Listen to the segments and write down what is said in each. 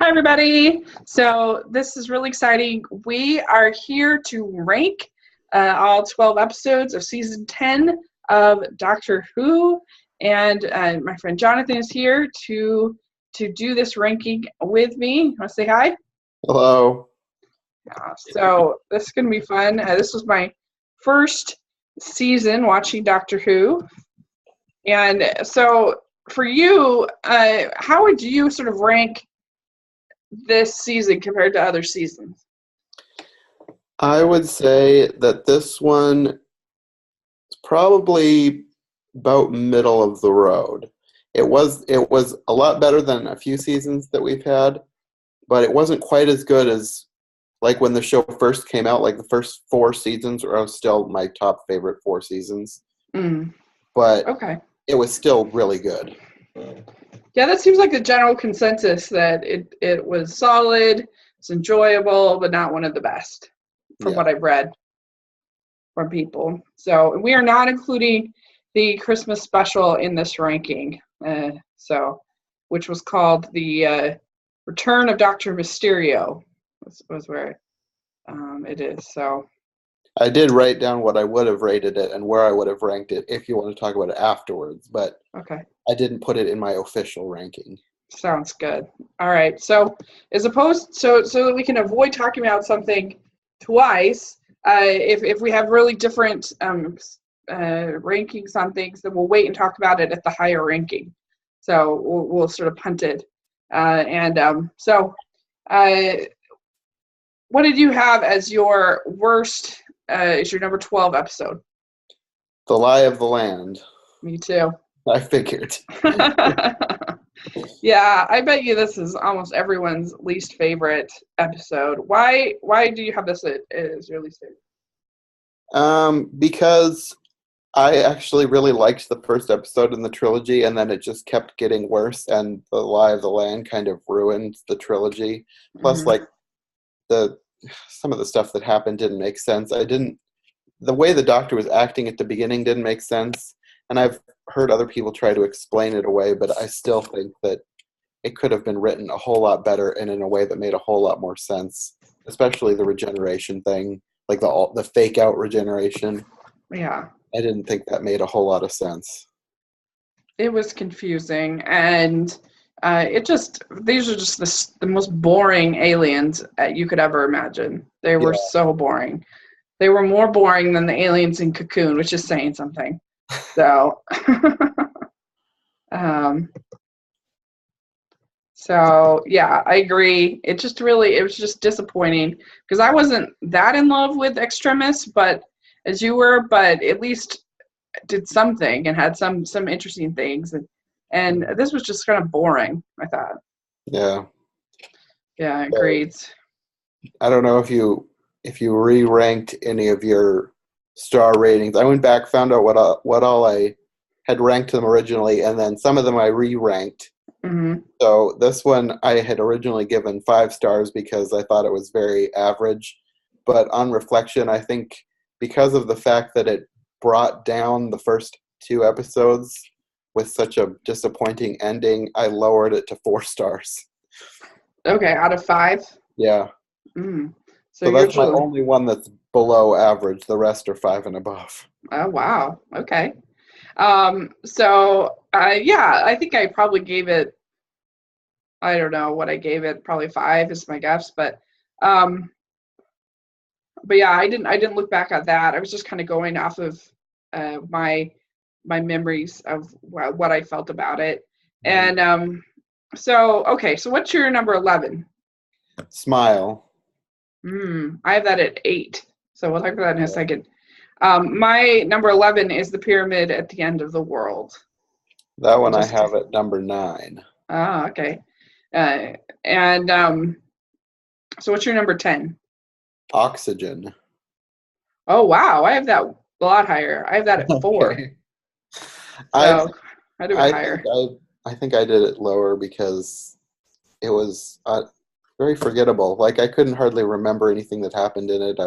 Hi, everybody. So this is really exciting. We are here to rank all 12 episodes of season 10 of Doctor Who, and my friend Jonathan is here to do this ranking with me. Want to say hi? Hello. So this is going to be fun. This was my first season watching Doctor Who, and so for you, how would you sort of rank this season compared to other seasons? I would say that this one is probably about middle of the road. It was a lot better than a few seasons that we've had, but it wasn't quite as good as like when the show first came out. Like the first 4 seasons are still my top favorite 4 seasons, but Okay. it was still really good. Yeah, that seems like the general consensus that it was solid, it's enjoyable, but not one of the best from Yeah. what I've read from people. So we are not including the Christmas special in this ranking. Which was called the Return of Dr. Mysterio was where it is. So I did write down what I would have rated it and where I would have ranked it if you want to talk about it afterwards, but okay. I didn't put it in my official ranking. Sounds good. All right. So as opposed so that we can avoid talking about something twice, if we have really different rankings on things, then we'll wait and talk about it at the higher ranking. So we'll sort of punt it. What did you have as your worst? Is your number 12 episode? The Lie of the Land. Me too. I figured. Yeah, I bet you this is almost everyone's least favorite episode. Why do you have this as your least favorite? Because I actually really liked the first episode in the trilogy, and then it just kept getting worse, and The Lie of the Land kind of ruined the trilogy. Plus, like, some of the stuff that happened didn't make sense. The way the Doctor was acting at the beginning didn't make sense, and I've heard other people try to explain it away, but I still think that it could have been written a whole lot better and in a way that made a whole lot more sense, especially the regeneration thing, like the fake out regeneration. Yeah. I didn't think that made a whole lot of sense. It was confusing, and these are just the most boring aliens you could ever imagine. They were so boring. They were more boring than the aliens in Cocoon, which is saying something. So, yeah, I agree. It was just disappointing because I wasn't that in love with Extremis, but as you were, but at least did something and had some interesting things, and this was just kind of boring, I thought. Yeah. Yeah, agreed. I don't know if you re-ranked any of your star ratings. I went back, found out what all I had ranked them originally, and then some of them I re-ranked. So this one I had originally given 5 stars because I thought it was very average. But on reflection, I think because of the fact that it brought down the first 2 episodes with such a disappointing ending, I lowered it to 4 stars. Okay, out of 5? Yeah. So that's my only one that's below average. The rest are 5 and above. Oh, wow. Okay. Yeah, I think I probably gave it, I don't know what I gave it, probably 5 is my guess, but yeah, I didn't look back at that. I was just kind of going off of my memories of what I felt about it. And okay, so what's your number 11? Smile. I have that at 8, so we'll talk about that in a second. My number 11 is the pyramid at the end of the world. That one I have at number 9. Ah, okay. So what's your number 10? Oxygen. Oh, wow. I have that a lot higher. I have that at 4. Okay. So I do it higher. I think I did it lower because it was very forgettable. Like, I couldn't hardly remember anything that happened in it.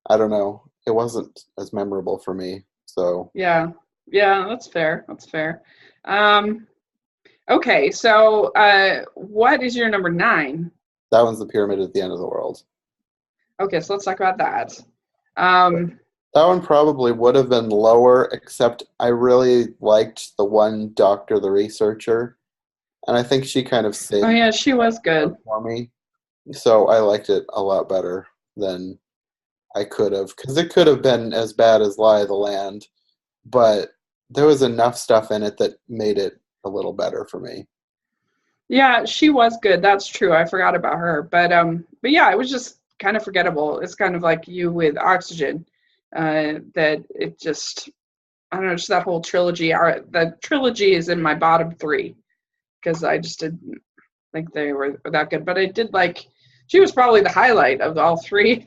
I don't know. It wasn't as memorable for me. So yeah, that's fair. Okay, so what is your number 9? That one's the pyramid at the end of the world. Okay, so let's talk about that. Um, That one probably would have been lower, except I really liked the one doctor, the researcher, and I think she kind of oh saved yeah, she was it good. for me. So I liked it a lot better than I could have, because it could have been as bad as Lie of the Land, but there was enough stuff in it that made it a little better for me. Yeah, she was good. That's true. I forgot about her. But yeah, it was just kind of forgettable. It's kind of like you with Oxygen. That it just I don't know, just that whole trilogy. The trilogy is in my bottom 3 because I just didn't think they were that good. But I did like she was probably the highlight of all 3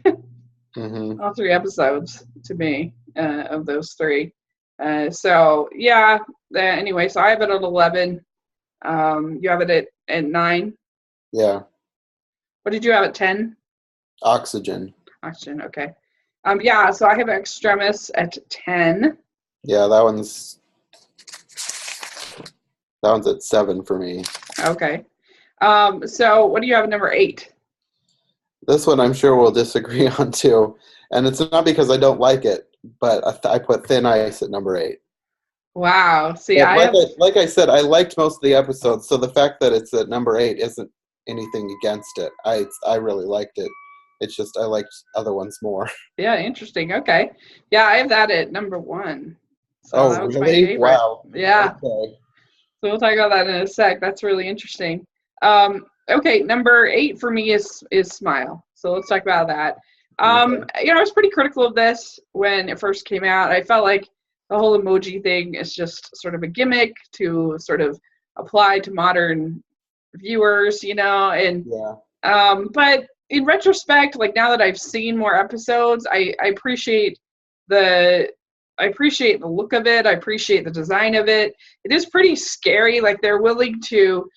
Hmm. all 3 episodes to me of those 3. So yeah. Anyway, so I have it at 11. You have it at 9. Yeah, What did you have at 10? Oxygen. Oxygen, okay. Yeah, so I have Extremis at 10. Yeah, that one's at 7 for me. Okay. So what do you have at number 8? This one I'm sure we'll disagree on too, and it's not because I don't like it, but I put Thin Ice at number 8. Wow. See, But I have like I said, I liked most of the episodes, so the fact that it's at number 8 isn't anything against it. I really liked it. It's just I liked other ones more. yeah, interesting. Okay. Yeah, I have that at number 1. So Oh, that was my really? favorite. Wow. Yeah. Okay. So we'll talk about that in a sec. That's really interesting. Okay, number 8 for me is Smile. So let's talk about that. Okay. I was pretty critical of this when it first came out. I felt like the whole emoji thing is just sort of a gimmick to sort of apply to modern viewers, and Yeah. but in retrospect, like now that I've seen more episodes, I appreciate the I appreciate the look of it. I appreciate the design of it. It is pretty scary. Like they're willing to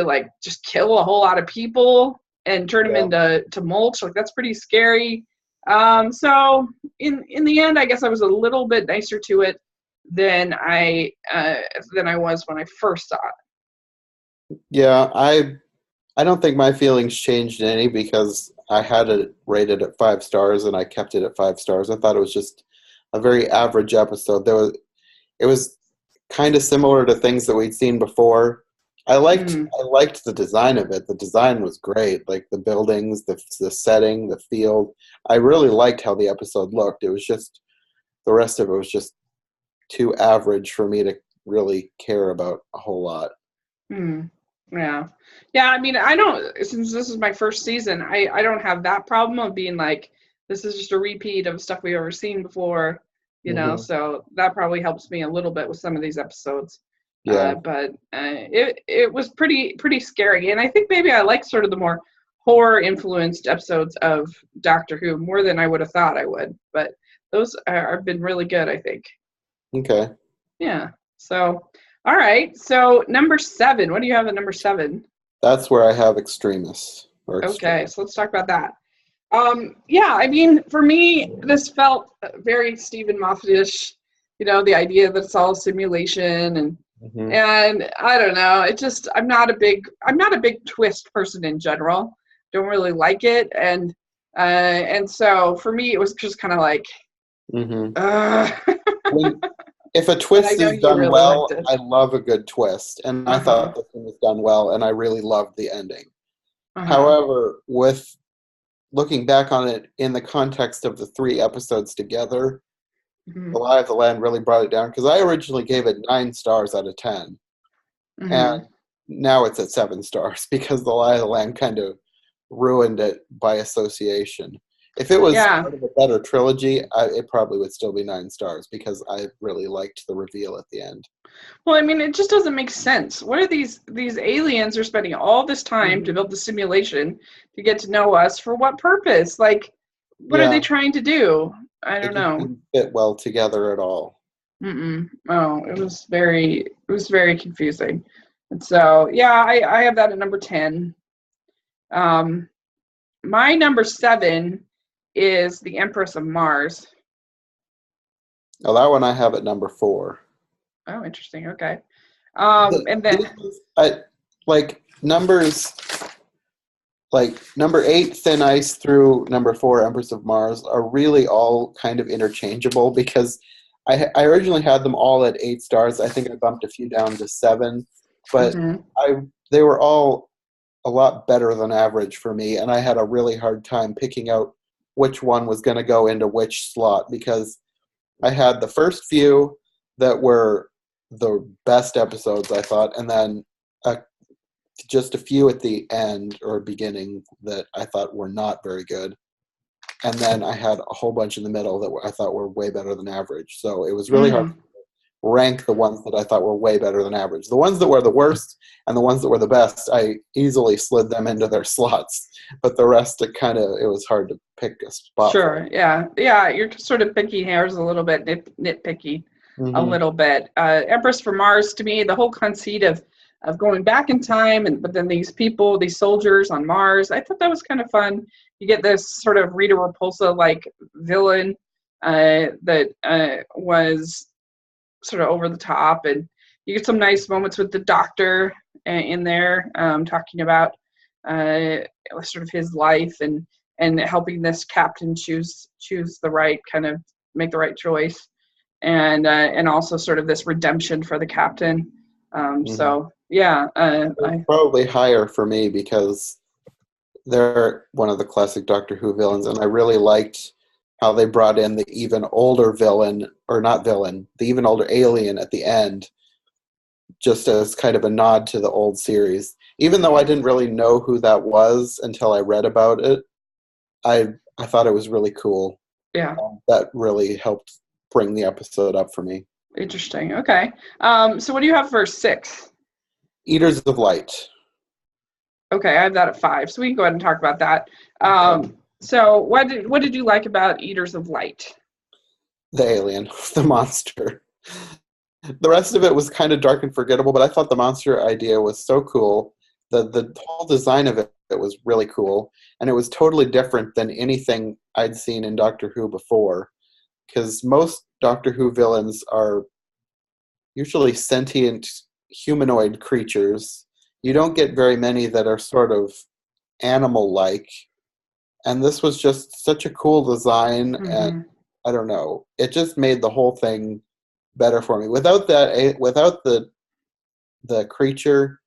like just kill a whole lot of people and turn them Yeah. into mulch. Like that's pretty scary. So in the end, I guess I was a little bit nicer to it than I was when I first saw it. Yeah, I don't think my feelings changed any because I had it rated at 5 stars and I kept it at 5 stars. I thought it was just a very average episode. It was kind of similar to things that we'd seen before. Mm. I liked the design of it. The design was great, like the buildings, the setting, the field. I really liked how the episode looked. It was just the rest of it was just too average for me to really care about a whole lot. Mm. Yeah. Yeah, I mean, I don't, since this is my first season, I don't have that problem of being like, this is just a repeat of stuff we've ever seen before, Hmm. so that probably helps me a little bit with some of these episodes. Yeah. But it was pretty scary. And I think maybe I like sort of the more horror influenced episodes of Doctor Who more than I would have thought I would. But those have been really good, I think. Okay. Yeah. So, all right. So number 7. What do you have at number 7? That's where I have extremists or Okay. extreme. So let's talk about that. Yeah. I mean, for me, this felt very Stephen Moffat-ish. The idea that it's all simulation Hmm. and I don't know. It just I'm not a big twist person in general. Don't really like it, and so for me, it was just kind of like, Hmm. uh, When if a but I twist know is you done really liked well, it. I love a good twist, and I Uh huh. thought this one was done well, and I really loved the ending. Uh huh. However, with looking back on it in the context of the 3 episodes together, Hmm. The Lie of the Land really brought it down because I originally gave it 9 stars out of 10, and Hmm. now it's at 7 stars because The Lie of the Land kind of ruined it by association. If it was Yeah. part of a better trilogy, it probably would still be 9 stars because I really liked the reveal at the end. Well, I mean, it just doesn't make sense. What are these aliens are spending all this time to Hmm. build the simulation to get to know us for what purpose? Like, what are they Yeah, trying to do? I it don't just know. didn't fit well together at all. Mm-mm. Oh, it was very confusing. And so, yeah, I have that at number 10. Um, my number 7 is The Empress of Mars. Now that one I have at number 4. Oh, interesting. Okay. And then like numbers, like number 8, Thin Ice, through number 4, Empress of Mars, are really all kind of interchangeable because I originally had them all at 8 stars. I think I bumped a few down to 7, but they were all a lot better than average for me, and I had a really hard time picking out which one was going to go into which slot because I had the first few that were the best episodes, I thought, and then just a few at the end or beginning that I thought were not very good. And then I had a whole bunch in the middle that I thought were way better than average. So it was really hard to rank the ones that I thought were way better than average. The ones that were the worst and the ones that were the best, I easily slid them into their slots. But the rest, it was hard to pick a spot. Sure, yeah. Yeah, you're sort of picking hairs a little bit, nitpicky a little bit. Empress from Mars, to me, the whole conceit of going back in time, but then these people, these soldiers on Mars, I thought that was kind of fun. You get this sort of Rita Repulsa-like villain that was sort of over the top, and you get some nice moments with the Doctor in there talking about sort of his life and helping this captain choose the right kind of make the right choice, and also sort of this redemption for the captain. So yeah, probably higher for me because they're one of the classic Doctor Who villains, and I really liked how they brought in the even older villain, or not villain, the even older alien at the end, just as kind of a nod to the old series. Even though I didn't really know who that was until I read about it, I thought it was really cool. Yeah. That really helped bring the episode up for me. Interesting. Okay. So what do you have for 6? Eaters of Light. Okay, I have that at 5, so we can go ahead and talk about that. So what did you like about Eaters of Light? The alien, the monster. The rest of it was kind of dark and forgettable, but I thought the monster idea was so cool. The whole design of it was really cool, and it was totally different than anything I'd seen in Doctor Who before, because most Doctor Who villains are usually sentient humanoid creatures. You don't get very many that are sort of animal-like, and this was just such a cool design, and I don't know, it just made the whole thing better for me. Without the creature,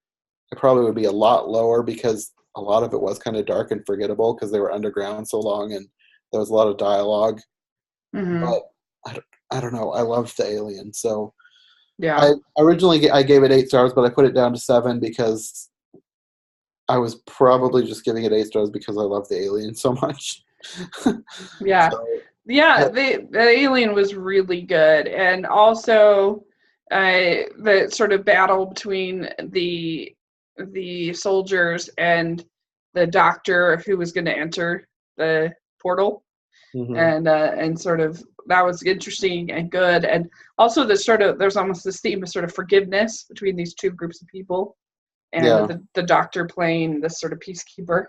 it probably would be a lot lower because a lot of it was kind of dark and forgettable because they were underground so long and there was a lot of dialogue. But I don't know, I loved the alien. So yeah, I gave it 8 stars, but I put it down to 7 because I was probably just giving it 8 stars because I love the alien so much. Yeah. So, yeah, the alien was really good, and also the sort of battle between the soldiers and the Doctor who was going to enter the portal, and sort of that was interesting and good, and also there's almost this theme of sort of forgiveness between these two groups of people, and the Doctor playing this sort of peacekeeper.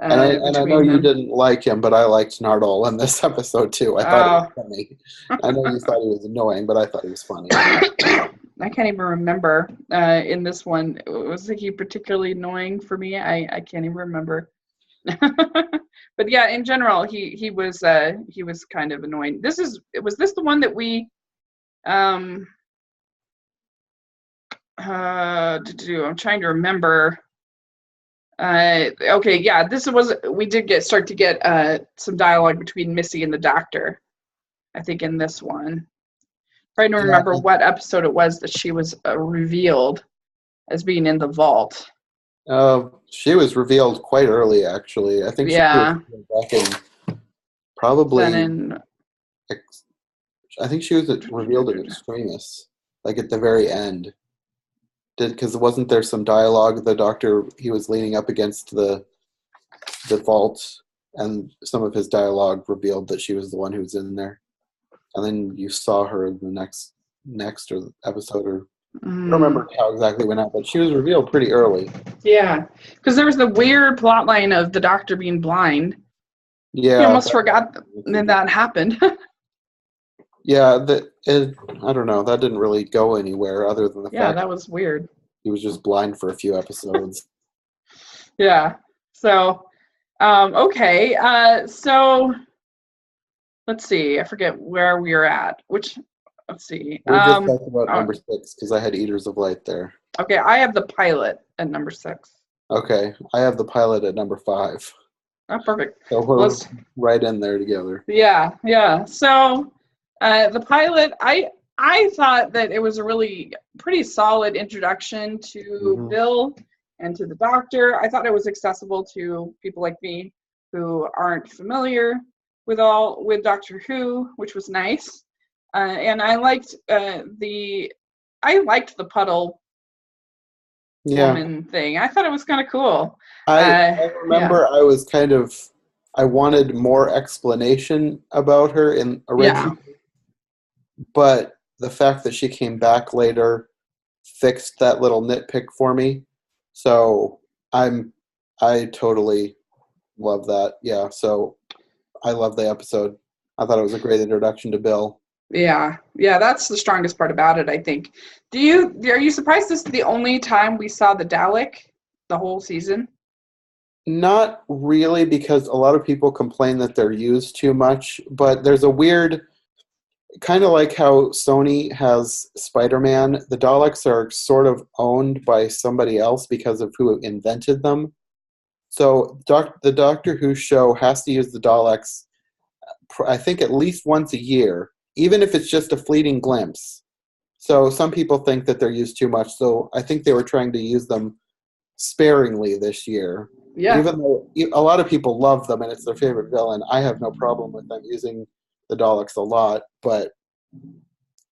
And I know you didn't like him, but I liked Nardole in this episode too. I thought it was funny. I know you thought he was annoying, but I thought he was funny. I can't even remember in this one. Was he particularly annoying for me? I can't even remember. But yeah, in general, he was kind of annoying. Was this the one that we I'm trying to remember. Okay, yeah, we did start to get some dialogue between Missy and the Doctor, I think, in this one. Trying to remember what episode it was that she was revealed as being in the vault. She was revealed quite early, actually. I think she was back in probably. I think she was revealed in Extremis, like at the very end. Because wasn't there some dialogue? The Doctor, he was leaning up against the vault, and some of his dialogue revealed that she was the one who was in there. And then you saw her in the next or episode, or I don't remember how exactly went out, but she was revealed pretty early. Yeah, because there was the weird plot line of the Doctor being blind. Yeah, you almost forgot that happened. Yeah, I don't know. That didn't really go anywhere other than the Yeah, fact that was weird. he was just blind for a few episodes. Yeah. So, okay. So let's see. I forget where we are at. Let's see. We're just talking about Oh, number 6 because I had Eaters of Light there. okay. I have the pilot at number 6. Okay, I have the pilot at number 5. Oh, perfect. So we're Let's, right in there together. yeah, yeah. So, the pilot, I thought that it was a really pretty solid introduction to Hmm. Bill and to the Doctor. I thought it was accessible to people like me who aren't familiar with Doctor Who, which was nice. And I liked the puddle Yeah, woman thing. I thought it was kind of cool. I Yeah, remember I wanted more explanation about her in yeah, original, but the fact that she came back later fixed that little nitpick for me. So I totally love that. Yeah, so I love the episode. I thought it was a great introduction to Bill. yeah, yeah. That's the strongest part about it, I think. Are you surprised this is the only time we saw the Dalek the whole season? Not really, because a lot of people complain that they're used too much, but there's a weird kind of like how Sony has Spider-Man, the Daleks are sort of owned by somebody else because of who invented them. So the Doctor Who show has to use the Daleks, I think, at least once a year, even if it's just a fleeting glimpse. So some people think that they're used too much. So I think they were trying to use them sparingly this year. Yeah, Even though a lot of people love them and it's their favorite villain, I have no problem with them using the Daleks a lot, but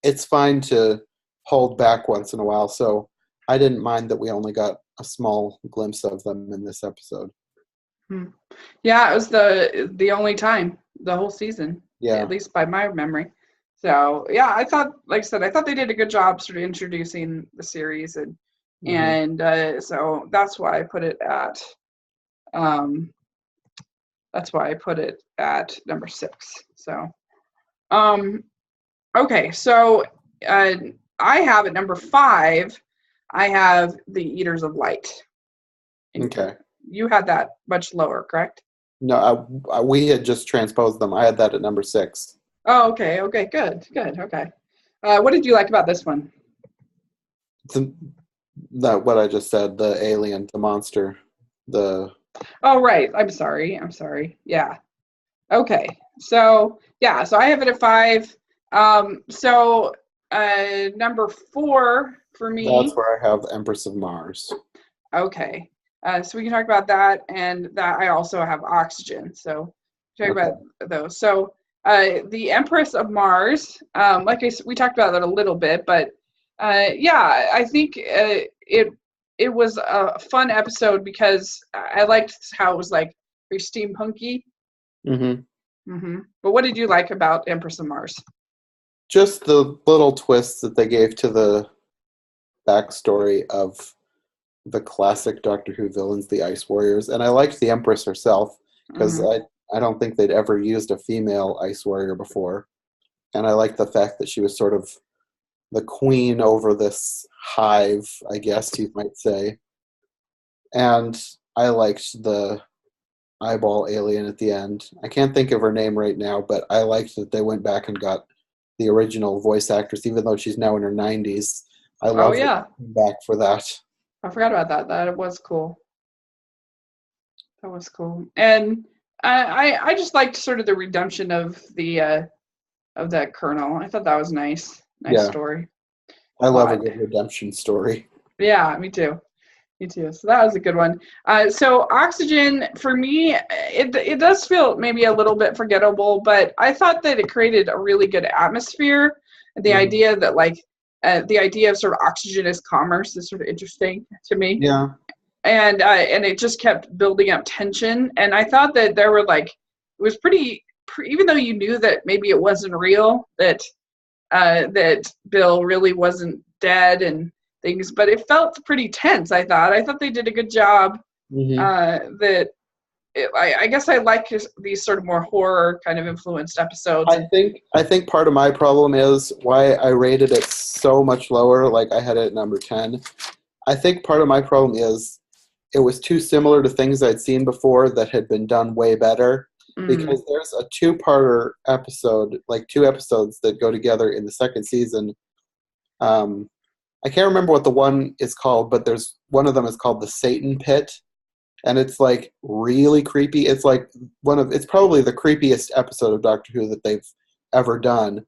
it's fine to hold back once in a while. So I didn't mind that we only got a small glimpse of them in this episode. hmm. Yeah. It was the only time the whole season, at Yeah. least by my memory. So yeah, I thought, like I said, I thought they did a good job sort of introducing the series, and Hmm. so um, that's why I put it at number 6. So um, okay, so uh, I have at number 5. I have the Eaters of Light. And Okay. you had that much lower, correct? No, we had just transposed them. I had that at number 6. Oh, okay, okay, good, good, okay. What did you like about this one? The, that what I just said, the alien, the monster, the Oh, right. I'm sorry. I'm sorry. Yeah. Okay. So yeah. So I have it at 5. So number 4 for that's me. where I have Empress of Mars. Okay. So we can talk about that, and that I also have Oxygen. So talk Okay. about those. So the Empress of Mars. We talked about that a little bit, but yeah, I think it was a fun episode because I liked how it was like very steampunky. Hmm. But what did you like about Empress of Mars? Just the little twists that they gave to the backstory of the classic Doctor Who villains, the Ice Warriors, and I liked the Empress herself because Hmm. I don't think they'd ever used a female Ice Warrior before, and I liked the fact that she was sort of the queen over this hive, I guess you might say, and I liked the eyeball alien at the end. I can't think of her name right now, but I liked that they went back and got the original voice actress, even though she's now in her 90s. I Oh love that yeah, she came back for that. I forgot about that. That was cool. That was cool. And I just liked sort of the redemption of that colonel. I thought that was nice. Nice Yeah, story. I love a But good redemption story. yeah, me too. Me too. So that was a good one. So Oxygen for me, it does feel maybe a little bit forgettable, but I thought that it created a really good atmosphere. The Hmm. idea that the idea of sort of oxygen as commerce is sort of interesting to me, Yeah. and it just kept building up tension. And I thought that there were it was even though you knew that maybe it wasn't real, that Bill really wasn't dead and things, but it felt pretty tense. I thought they did a good job. Hmm. That I guess I like these sort of more horror kind of influenced episodes. I think part of my problem is why I rated it so much lower. Like I had it at number 10. I think part of my problem is it was too similar to things I'd seen before that had been done way better. Because there's a two-parter episode, like 2 episodes that go together in the second season. I can't remember what the one is called, but there's one of them is called the Satan Pit, and it's like really creepy. It's like it's probably the creepiest episode of Doctor Who that they've ever done,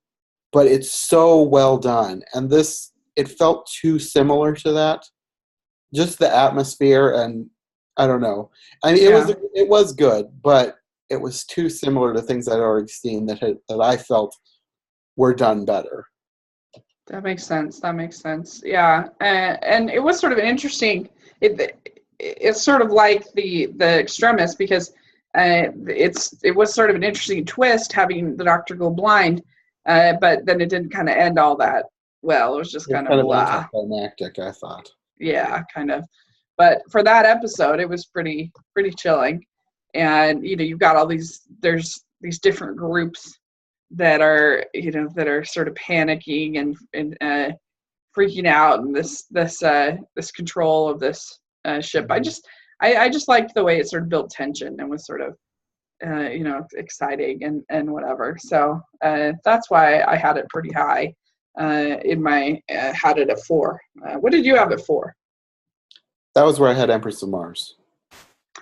but it's so well done. And it felt too similar to that. Just the atmosphere, and I don't know. I mean, it was good, but it was too similar to things I'd already seen that I felt were done better. That makes sense. Yeah, and it was sort of an interesting. It's sort of like the Extremis, because it was sort of an interesting twist having the Doctor go blind, but then it didn't kind of end all that well. It was just kind of blah. Anticlimactic, I thought. Yeah, kind of. But for that episode, it was pretty chilling. And you've got there's these different groups that are sort of panicking and freaking out, and this control of this ship. I just liked the way it sort of built tension and was sort of exciting and whatever. So that's why I had it pretty high in my had it at 4. What did you have it for? That was where I had Empress of Mars.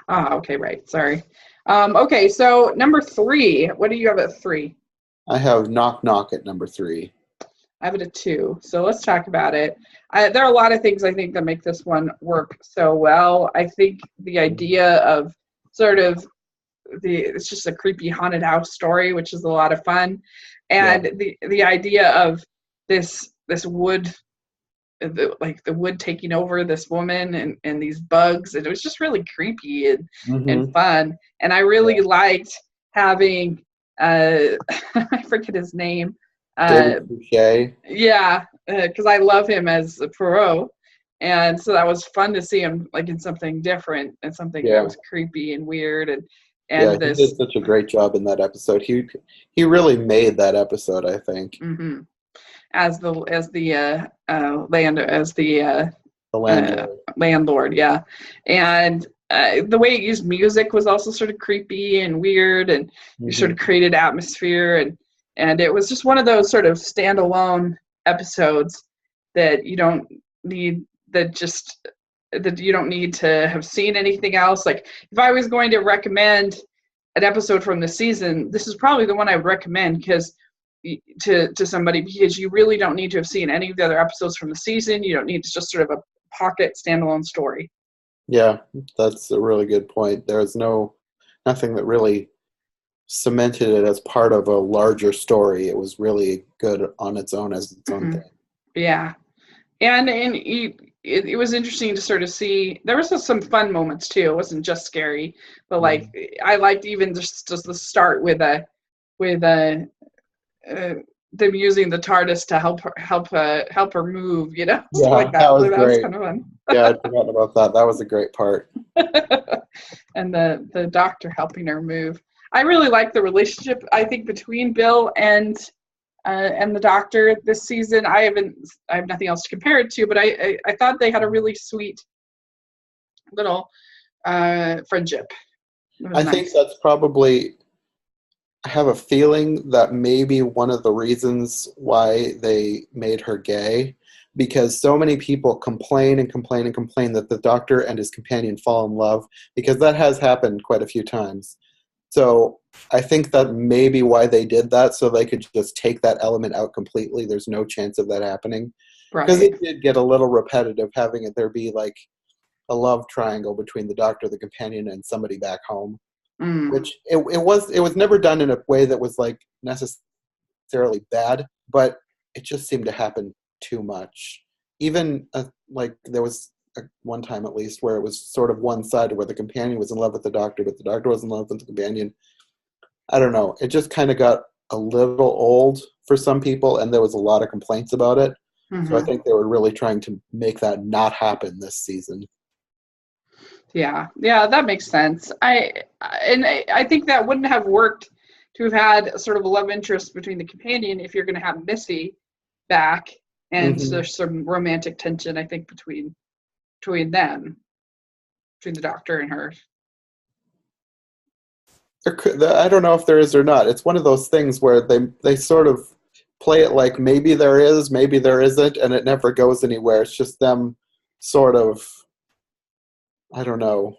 Ah, okay, right. Sorry. Okay, so number 3. What do you have at 3? I have Knock Knock at number 3. I have it at 2. So let's talk about it. There are a lot of things I think that make this one work so well. I think the idea of sort of it's just a creepy haunted house story, which is a lot of fun, and the idea of this wood. The wood taking over this woman and these bugs, and it was just really creepy and fun. And I really liked having I forget his name, David Boucher. Yeah, because I love him as Poirot, and so that was fun to see him like in something different and something that was creepy and weird and he did such a great job in that episode. He really made that episode, I think. Mm-hmm. As the landlord, yeah, and the way it used music was also sort of creepy and weird, and you sort of created atmosphere, and it was just one of those sort of standalone episodes that you don't need to have seen anything else. Like if I was going to recommend an episode from the season, this is probably the one I would recommend because. To somebody, because you really don't need to have seen any of the other episodes from the season. You don't need to just sort of a pocket standalone story. Yeah, that's a really good point. There's nothing that really cemented it as part of a larger story. It was really good on its own as its own thing. Yeah, and it was interesting to sort of see. There was some fun moments too. It wasn't just scary, but like I liked even just the start with them using the TARDIS to help her move, Yeah, like that was great. Was kind of fun. Yeah, I'd forgotten about that. That was a great part. And the Doctor helping her move. I really like the relationship, I think, between Bill and the Doctor this season. I have nothing else to compare it to, but I thought they had a really sweet little friendship. I think that's probably. I have a feeling that maybe one of the reasons why they made her gay, because so many people complain that the Doctor and his companion fall in love, because that has happened quite a few times. So I think that may be why they did that, so they could just take that element out completely. There's no chance of that happening. Because it did get a little repetitive having there be like a love triangle between the Doctor, the companion, and somebody back home. Which it was never done in a way that was like necessarily bad, but it just seemed to happen too much. Even like there was one time at least where it was sort of one-sided, where the companion was in love with the Doctor, but the Doctor was in love with the companion. I don't know. It just kind of got a little old for some people, and there was a lot of complaints about it. So I think they were really trying to make that not happen this season. Yeah, yeah, that makes sense. I think that wouldn't have worked to have had sort of a love interest between the companion if you're going to have Missy back, and so Hmm. there's some romantic tension I think between them, between the Doctor and her. I don't know if there is or not. It's one of those things where they sort of play it like maybe there is, maybe there isn't, and it never goes anywhere. It's just them sort of, I don't know.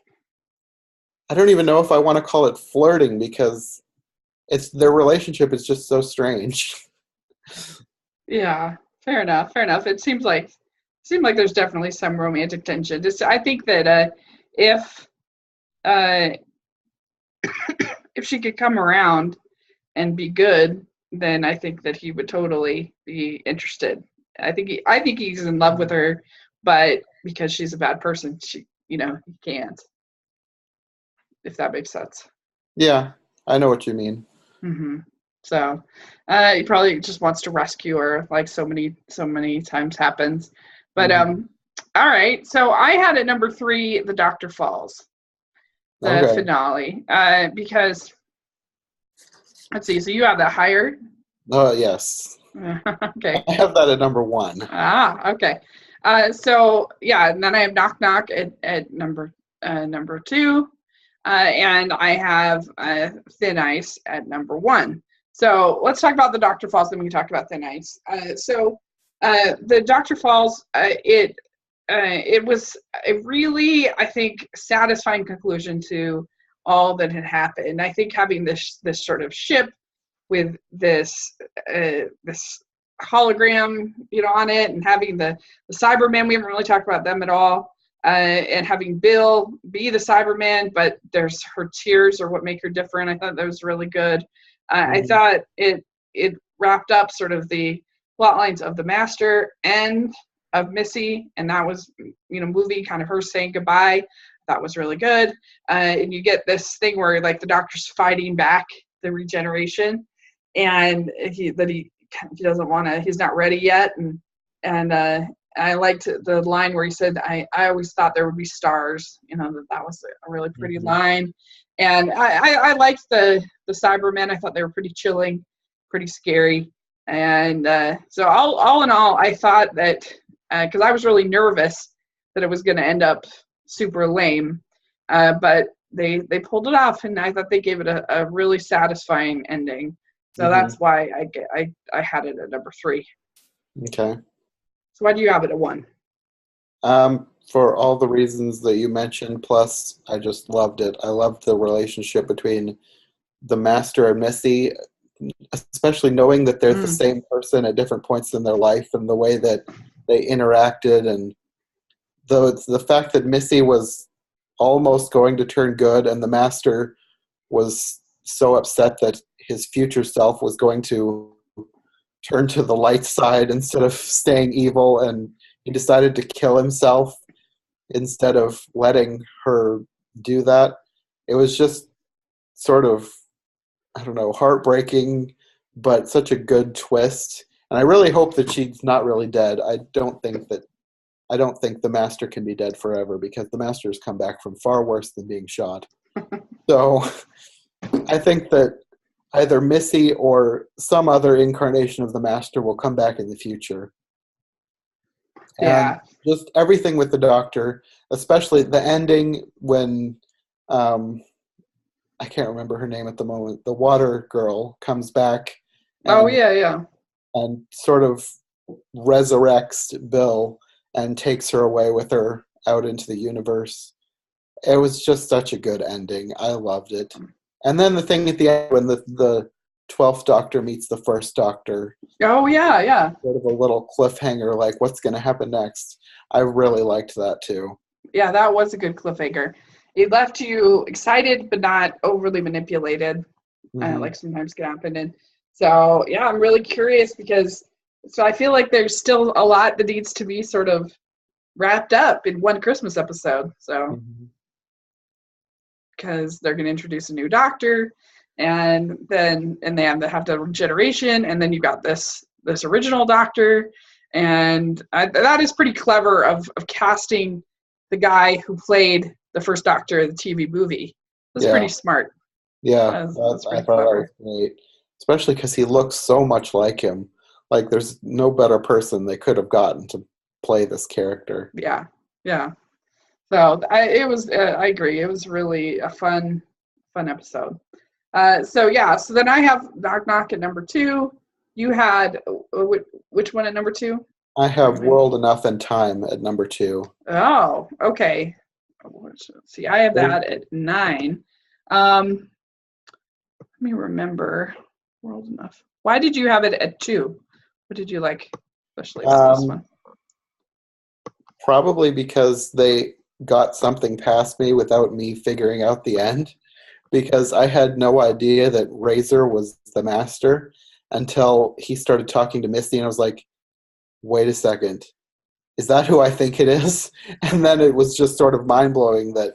I don't even know if I want to call it flirting because it's their relationship is just so strange. Yeah, fair enough. Fair enough. It seemed like there's definitely some romantic tension. Just I think that if uh, if she could come around and be good, then I think that he would totally be interested. I think he's in love with her, but because she's a bad person, he can't. If that makes sense. Yeah, I know what you mean. Hmm. So he probably just wants to rescue her, like so many times happens. But Hmm. all right. So I had at number 3, The Doctor Falls, the Okay. finale, because let's see. So you have that higher. Oh, yes. Okay. I have that at number one. Okay. So yeah, and then I have Knock Knock at number 2, and I have Thin Ice at number 1. So let's talk about the Doctor Falls, then we can talk about Thin Ice. The Doctor Falls, it was a really, I think, satisfying conclusion to all that had happened. I think having this sort of ship with this hologram, on it, and having the Cybermen. We haven't really talked about them at all. And having Bill be the Cyberman, but there's her tears are what make her different. I thought that was really good. I Hmm. thought it wrapped up sort of the plot lines of the Master and of Missy, and that was movie kind of her saying goodbye. That was really good. And you get this thing where like the Doctor's fighting back the regeneration, and he doesn't want to, he's not ready yet, and I liked the line where he said, I always thought there would be stars. That was a really pretty Hmm. line. And I liked the Cybermen. I thought they were pretty chilling, pretty scary. And so all in all, I thought that because I was really nervous that it was going to end up super lame, but they pulled it off, and I thought they gave it a really satisfying ending. So Hmm. that's why I had it at number 3. Okay. So why do you have it at 1? For all the reasons that you mentioned, plus I just loved it. I loved the relationship between the Master and Missy, especially knowing that they're the Mm. same person at different points in their life and the way that they interacted, and the fact that Missy was almost going to turn good and the Master was so upset that his future self was going to turn to the light side instead of staying evil, and he decided to kill himself instead of letting her do that. It was just sort of, I don't know, heartbreaking, but such a good twist. And I really hope that she's not really dead. I don't think the Master can be dead forever because the Master has come back from far worse than being shot. So I think that either Missy or some other incarnation of the Master will come back in the future. And Yeah. just everything with the Doctor, especially the ending when um, I can't remember her name at the moment. The water girl comes back Oh and yeah, yeah. sort of resurrects Bill and takes her away with her out into the universe. It was just such a good ending. I loved it. And then the thing at the end when the 12th Doctor meets the first Doctor, Oh yeah, yeah. sort of a little cliffhanger, like what's going to happen next. I really liked that too. Yeah, that was a good cliffhanger. It left you excited but not overly manipulated, Hmm. like sometimes can happen. And so yeah, I'm really curious because I feel like there's still a lot that needs to be sort of wrapped up in one Christmas episode. So Hmm. because they're going to introduce a new Doctor, and they have the regeneration, and then you've got this original Doctor, and that is pretty clever of casting the guy who played the first Doctor of the TV movie. It was pretty smart. Yeah, That was I pretty thought that clever. was great. Especially because he looks so much like him. Like, there's no better person they could have gotten to play this character. Yeah, yeah. So I agree. It was really a fun episode. So then I have Knock Knock at number 2. You had which one at number 2? I have World Enough and Time at number 2. Oh, okay. Let's see, I have that at 9. Let me remember. World Enough. Why did you have it at 2? What did you like, especially about this one? Probably because they got something past me without me figuring out the end. Because I had no idea that Razor was the master until he started talking to Misty, and I was like, wait a second. Is that who I think it is? And then it was just sort of mind-blowing that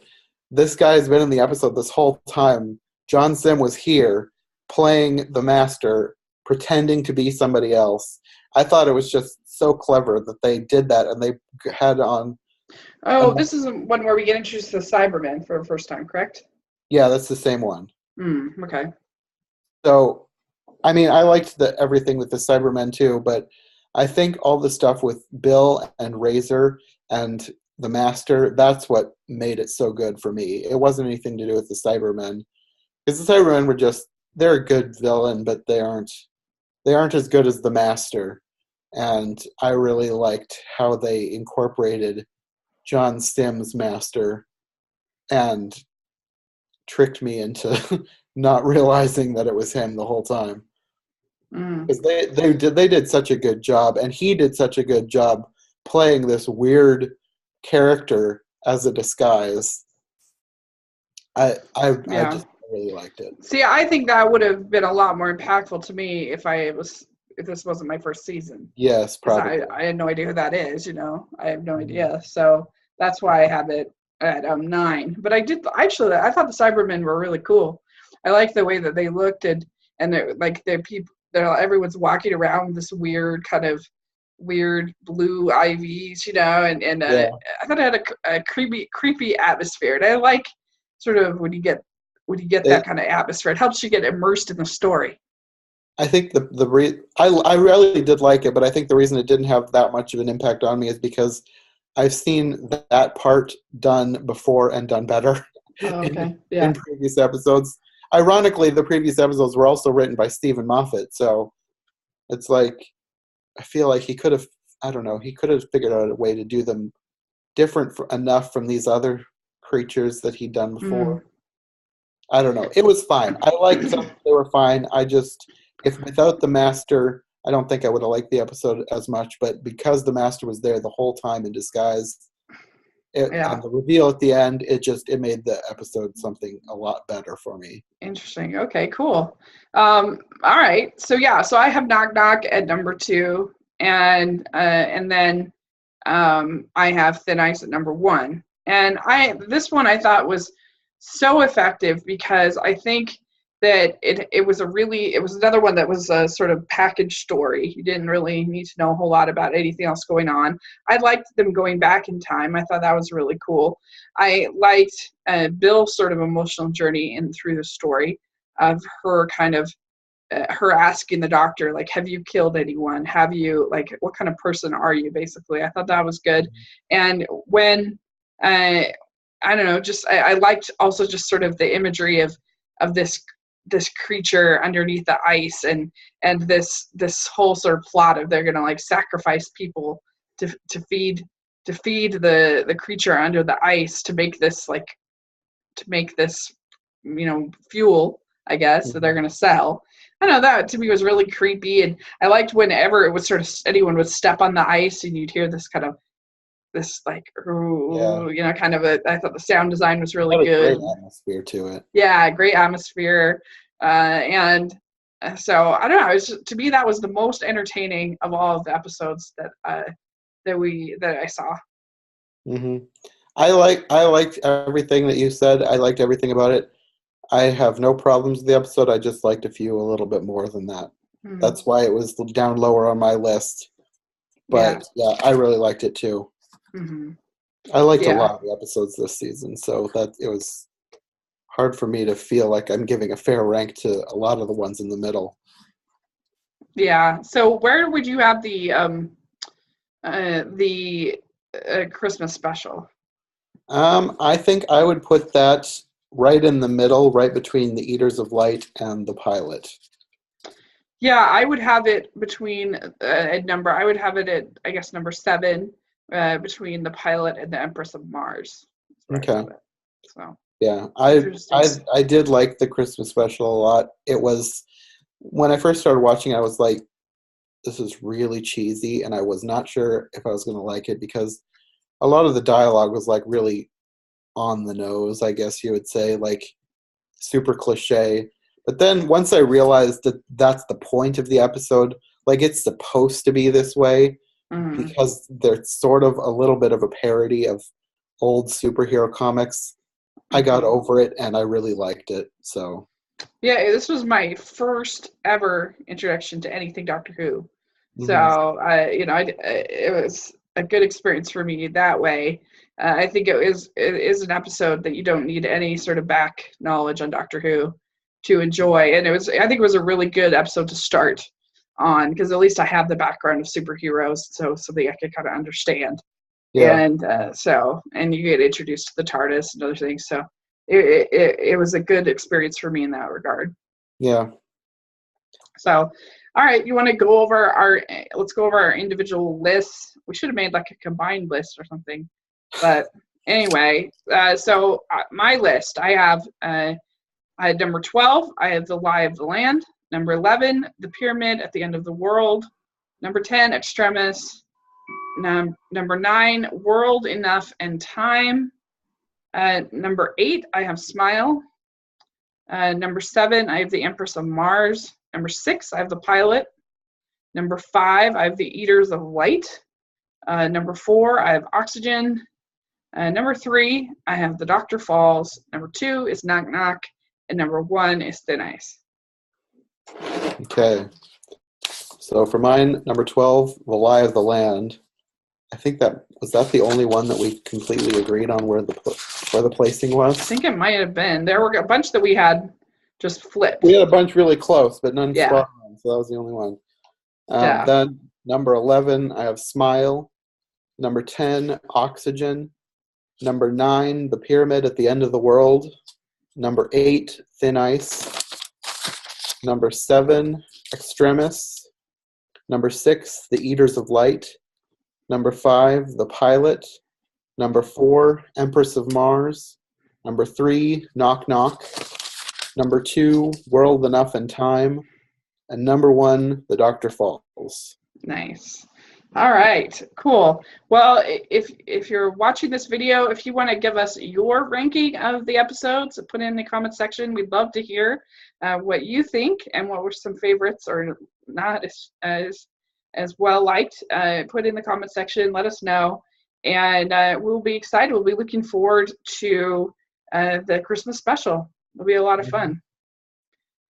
this guy has been in the episode this whole time. John Sim was here playing the master, pretending to be somebody else. I thought it was just so clever that they did that, and they had on... Oh, this is one where we get introduced to the Cybermen for the first time, correct? Yeah, that's the same one. Okay. So, I mean, I liked everything with the Cybermen too, but I think all the stuff with Bill and Razor and the Master, that's what made it so good for me. It wasn't anything to do with the Cybermen. Because the Cybermen were just, they're a good villain, but they aren't as good as the Master. And I really liked how they incorporated John Sim's Master and tricked me into not realizing that it was him the whole time. Because they did such a good job, and he did such a good job playing this weird character as a disguise. I just really liked it. See, I think that would have been a lot more impactful to me if this wasn't my first season. Yes, probably. I had no idea who that is. I have no idea. So that's why I have it at 9. But I thought the Cybermen were really cool. I liked the way that they looked, and everyone's walking around with this weird kind of weird blue IVs, and I thought it had a creepy atmosphere, and I like sort of when you get that kind of atmosphere. It helps you get immersed in the story. I think I really did like it, but I think the reason it didn't have that much of an impact on me is because I've seen that part done before and done better in previous episodes. Ironically, the previous episodes were also written by Stephen Moffat, so it's like I feel like he could have figured out a way to do them different enough from these other creatures that he'd done before. I don't know. It was fine. I liked them. They were fine. If without the Master, I don't think I would have liked the episode as much, but because the Master was there the whole time in disguise, and the reveal at the end, it made the episode something a lot better for me. Interesting. Okay, cool. All right. So I have Knock Knock at number 2, and then I have Thin Ice at number 1. And this one I thought was so effective because I think that it was another one that was a sort of package story. You didn't really need to know a whole lot about anything else going on. I liked them going back in time. I thought that was really cool. I liked Bill's sort of emotional journey through the story of her kind of her asking the doctor, like, have you killed anyone? Have you, like, what kind of person are you, basically? I thought that was good. And when I don't know, I liked also just sort of the imagery of this creature underneath the ice, and this whole sort of plot of they're gonna like sacrifice people to feed the creature under the ice to make this fuel, I guess, that they're gonna sell. I don't know, that to me was really creepy, and I liked whenever it was sort of anyone would step on the ice and you'd hear this kind of like kind of I thought the sound design was really good. Great atmosphere to it. Yeah, great atmosphere. And so I don't know. To me, that was the most entertaining of all of the episodes that I saw. Mm-hmm. I liked everything that you said. I liked everything about it. I have no problems with the episode. I just liked a few a little bit more than that. Mm-hmm. That's why it was down lower on my list. But yeah I really liked it too. Mm-hmm. I liked a Yeah. lot of the episodes this season, so that it was hard for me to feel like I'm giving a fair rank to a lot of the ones in the middle. Yeah. So where would you have the Christmas special? I think I would put that right in the middle, right between the Eaters of Light and the pilot. Yeah, I would have it between I would have it at, I guess, number 7, between the pilot and the Empress of Mars. That's where I Okay. have it. So Yeah, I interesting. I I did like the Christmas special a lot. It was when I first started watching, I was like, this is really cheesy, and I was not sure if I was going to like it because a lot of the dialogue was like really on the nose, I guess you would say, like super cliche. But then once I realized that that's the point of the episode, like it's supposed to be this way Mhm. because there's sort of a little bit of a parody of old superhero comics. I got Mhm. over it and I really liked it. So, Yeah, this was my first ever introduction to anything Doctor Who. So mhm. it was a good experience for me that way. I think it is an episode that you don't need any sort of back knowledge on Doctor Who to enjoy, and I think it was a really good episode to start on because at least I have the background of superheroes, so something I could kind of understand, Yeah, and and you get introduced to the TARDIS and other things, so it was a good experience for me in that regard. yeah. So, all right, you want to go over let's go over our individual lists. We should have made like a combined list or something. But anyway, my list, I had number 12, I have The Lie of the Land. Number 11, The Pyramid at the End of the World. Number 10, Extremis. Number 9, World Enough and Time. Number 8, I have Smile. Number 7, I have The Empress of Mars. Number 6, I have The Pilot. Number 5, I have The Eaters of Light. Number 4, I have Oxygen. Number 3, I have The Doctor Falls. Number 2 is Knock Knock. And number 1 is Thin Ice. Okay. So for mine, number 12, The Lie of the Land. I think that the only one that we completely agreed on where the placing was. I think it might have been. There were a bunch that we had just flipped. We had a bunch really close, but none Yeah. spot on, so that was the only one. Yeah. Then number 11, I have Smile. Number 10, Oxygen. Number 9, The Pyramid at the End of the World. Number 8, Thin Ice. Number 7, Extremis. Number 6, The Eaters of Light. Number 5, The Pilot. Number 4, Empress of Mars. Number 3, Knock Knock. Number 2, World Enough and Time. And number 1, The Doctor Falls. Nice. All right, cool. Well, if you're watching this video, if you want to give us your ranking of the episodes, put it in the comment section. We'd love to hear what you think and what were some favorites or not as well liked. Put it in the comment section. Let us know, and we'll be excited. We'll be looking forward to the Christmas special. It'll be a lot of fun.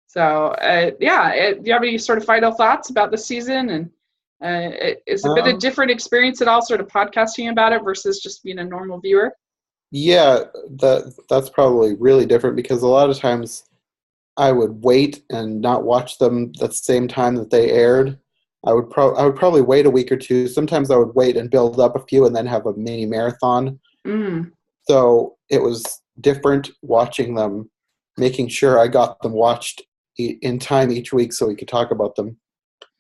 So do you have any sort of final thoughts about the season and? It's a bit of different experience at all, sort of podcasting about it versus just being a normal viewer. Yeah, that's probably really different because a lot of times I would wait and not watch them the same time that they aired. I would probably wait a week or two. Sometimes I would wait and build up a few and then have a mini marathon. Mm. So it was different watching them, making sure I got them watched in time each week so we could talk about them,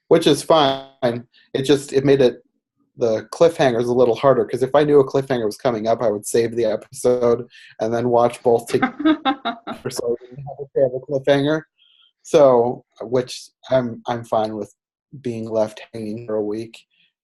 which is fine. It made the cliffhangers a little harder because if I knew a cliffhanger was coming up, I would save the episode and then watch both together so we didn't have a cliffhanger. So, which I'm fine with being left hanging for a week.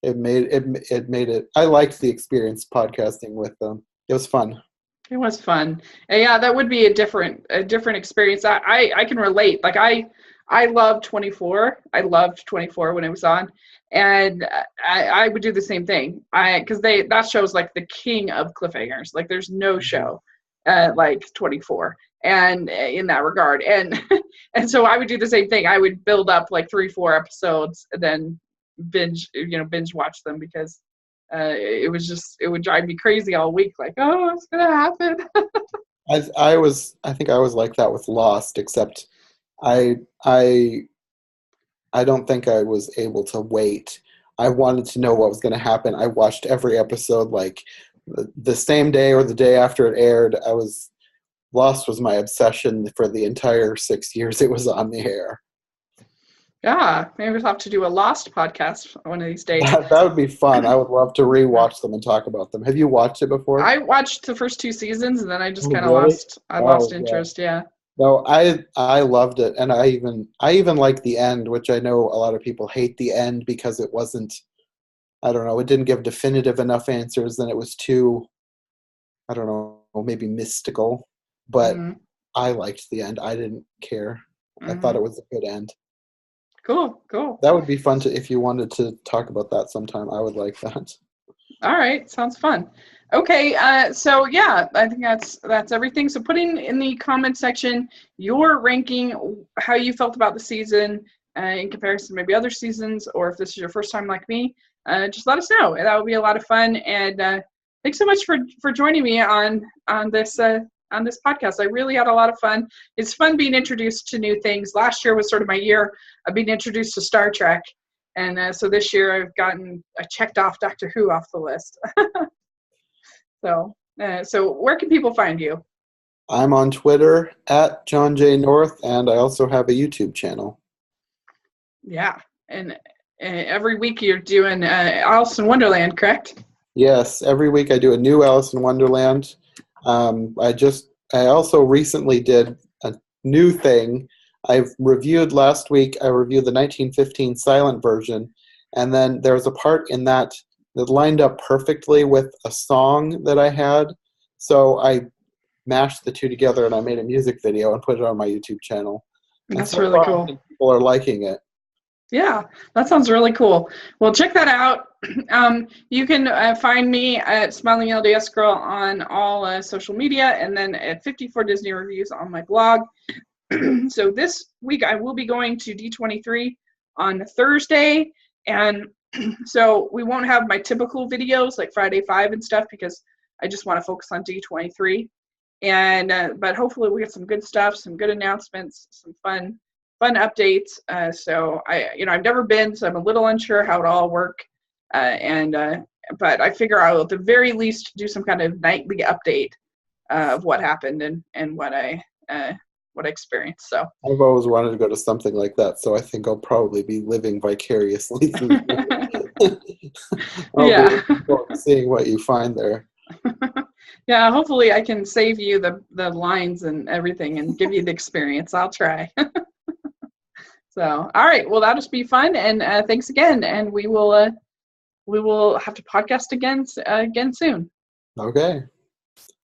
It made it. I liked the experience podcasting with them. It was fun. It was fun. And yeah, that would be a different experience. I can relate. Like I loved 24. I loved 24 when it was on, and I would do the same thing. Because that show's like the king of cliffhangers. Like there's no show like 24, and in that regard, and and so I would do the same thing. I would build up like 3-4 episodes, and then binge watch them because it would drive me crazy all week. Like, oh, what's gonna happen? I think I was like that with Lost, except I I I don't think I was able to wait. I wanted to know what was going to happen. I watched every episode like the same day or the day after it aired. Lost was my obsession for the entire 6 years it was on the air. Yeah, maybe we'll have to do a Lost podcast one of these days. That would be fun. I would love to rewatch them and talk about them. Have you watched it before? I watched the first 2 seasons and then I just Oh, kind of really? lost Yeah. interest. Yeah. No, I loved it, and I even like the end, which I know a lot of people hate the end because it wasn't. I don't know. It didn't give definitive enough answers, and it was too. I don't know, maybe mystical. But Mm-hmm. I liked the end. I didn't care. I Mm-hmm. thought it was a good end. Cool. That would be fun if you wanted to talk about that sometime. I would like that. All right, sounds fun. Okay, so yeah, I think that's everything. So putting in the comment section your ranking, how you felt about the season in comparison to maybe other seasons, or if this is your first time like me, just let us know. That would be a lot of fun. And thanks so much for joining me on this podcast. I really had a lot of fun. It's fun being introduced to new things. Last year was sort of my year of being introduced to Star Trek. And so this year I checked off Doctor Who off the list. So where can people find you? I'm on Twitter at John J. North, and I also have a YouTube channel. Yeah, and every week you're doing Alice in Wonderland, correct? Yes, every week I do a new Alice in Wonderland. I also recently did a new thing. I reviewed last week. I reviewed the 1915 silent version, and then there was a part in that lined up perfectly with a song that I had. So I mashed the two together, and I made a music video and put it on my YouTube channel. That's really cool. I think people are liking it. Yeah, that sounds really cool. Well, check that out. You can find me at Smiling LDS Girl on all social media, and then at 54 Disney Reviews on my blog. So this week I will be going to D23 on Thursday, and so we won't have my typical videos like Friday 5 and stuff because I just want to focus on D23. And but hopefully we get some good stuff, some good announcements, some fun updates. So I've never been, so I'm a little unsure how it all work. But I figure I'll at the very least do some kind of nightly update of what happened and what I experienced. So I've always wanted to go to something like that, so I think I'll probably be living vicariously through yeah. Seeing what you find there. Yeah, hopefully I can save you the lines and everything and give you the experience. I'll try. So, all right. Well, that'll just be fun. And thanks again. And we will have to podcast again soon. Okay.